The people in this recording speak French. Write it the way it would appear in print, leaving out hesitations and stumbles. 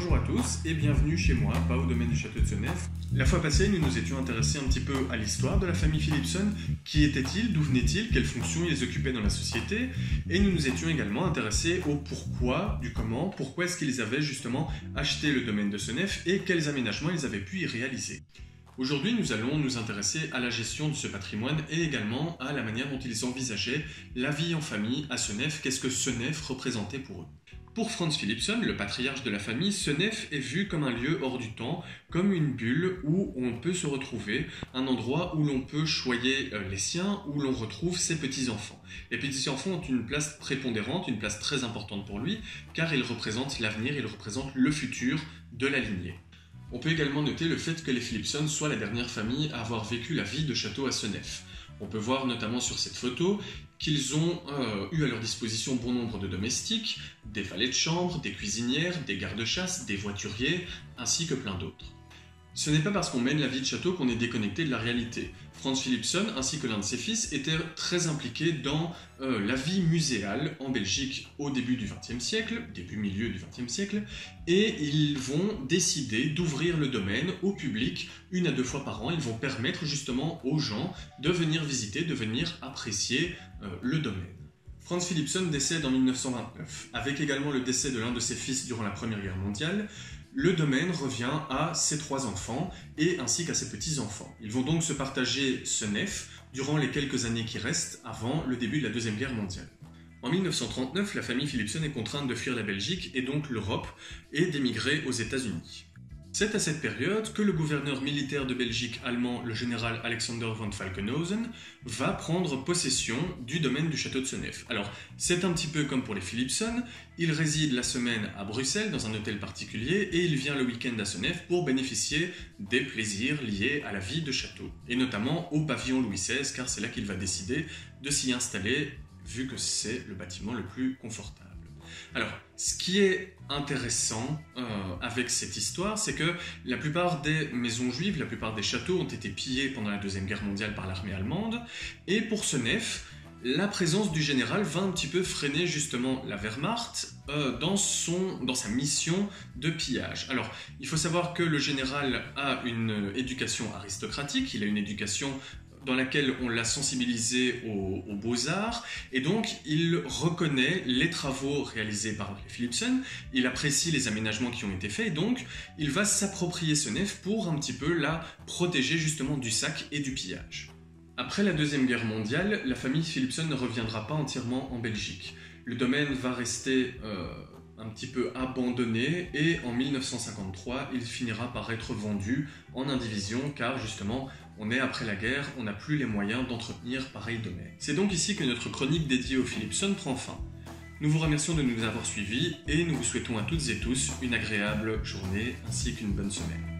Bonjour à tous et bienvenue chez moi, pas au domaine du château de Senef. La fois passée, nous nous étions intéressés un petit peu à l'histoire de la famille Philipson. Qui étaient-ils, d'où venaient-ils, quelles fonctions ils occupaient dans la société. Et nous nous étions également intéressés au pourquoi, du comment, pourquoi est-ce qu'ils avaient justement acheté le domaine de Senef et quels aménagements ils avaient pu y réaliser. Aujourd'hui, nous allons nous intéresser à la gestion de ce patrimoine et également à la manière dont ils envisageaient la vie en famille à Senef, qu'est-ce que Senef représentait pour eux. Pour Franz Philipson, le patriarche de la famille, Senef est vu comme un lieu hors du temps, comme une bulle où on peut se retrouver, un endroit où l'on peut choyer les siens, où l'on retrouve ses petits-enfants. Les petits-enfants ont une place prépondérante, une place très importante pour lui, car ils représentent l'avenir, ils représentent le futur de la lignée. On peut également noter le fait que les Philipson soient la dernière famille à avoir vécu la vie de château à Senef. On peut voir notamment sur cette photo qu'ils ont eu à leur disposition bon nombre de domestiques, des valets de chambre, des cuisinières, des gardes-chasse, des voituriers, ainsi que plein d'autres. Ce n'est pas parce qu'on mène la vie de château qu'on est déconnecté de la réalité. Franz Philipson ainsi que l'un de ses fils étaient très impliqués dans la vie muséale en Belgique au début du XXe siècle, début-milieu du XXe siècle, et ils vont décider d'ouvrir le domaine au public 1 à 2 fois par an. Ils vont permettre justement aux gens de venir visiter, de venir apprécier le domaine. Franz Philipson décède en 1929, avec également le décès de l'un de ses fils durant la Première Guerre mondiale. Le domaine revient à ses 3 enfants et ainsi qu'à ses petits-enfants. Ils vont donc se partager Senef durant les quelques années qui restent avant le début de la Deuxième Guerre mondiale. En 1939, la famille Philipson est contrainte de fuir la Belgique et donc l'Europe et d'émigrer aux États-Unis. C'est à cette période que le gouverneur militaire de Belgique allemand, le général Alexander von Falkenhausen, va prendre possession du domaine du château de Senef. Alors, c'est un petit peu comme pour les Philipson, il réside la semaine à Bruxelles dans un hôtel particulier et il vient le week-end à Senef pour bénéficier des plaisirs liés à la vie de château, et notamment au pavillon Louis XVI, car c'est là qu'il va décider de s'y installer, vu que c'est le bâtiment le plus confortable. Alors, ce qui est intéressant avec cette histoire, c'est que la plupart des maisons juives, la plupart des châteaux ont été pillés pendant la Deuxième Guerre mondiale par l'armée allemande, et pour Senef, la présence du général va un petit peu freiner justement la Wehrmacht dans sa mission de pillage. Alors, il faut savoir que le général a une éducation aristocratique, il a une éducation dans laquelle on l'a sensibilisé aux beaux-arts, et donc il reconnaît les travaux réalisés par les Philipson, il apprécie les aménagements qui ont été faits, et donc il va s'approprier Senef pour un petit peu la protéger justement du sac et du pillage. Après la Deuxième Guerre mondiale, la famille Philipson ne reviendra pas entièrement en Belgique. Le domaine va rester un petit peu abandonné et en 1953, il finira par être vendu en indivision car justement, on est après la guerre, on n'a plus les moyens d'entretenir pareil domaine. C'est donc ici que notre chronique dédiée aux Philipson prend fin. Nous vous remercions de nous avoir suivis et nous vous souhaitons à toutes et tous une agréable journée ainsi qu'une bonne semaine.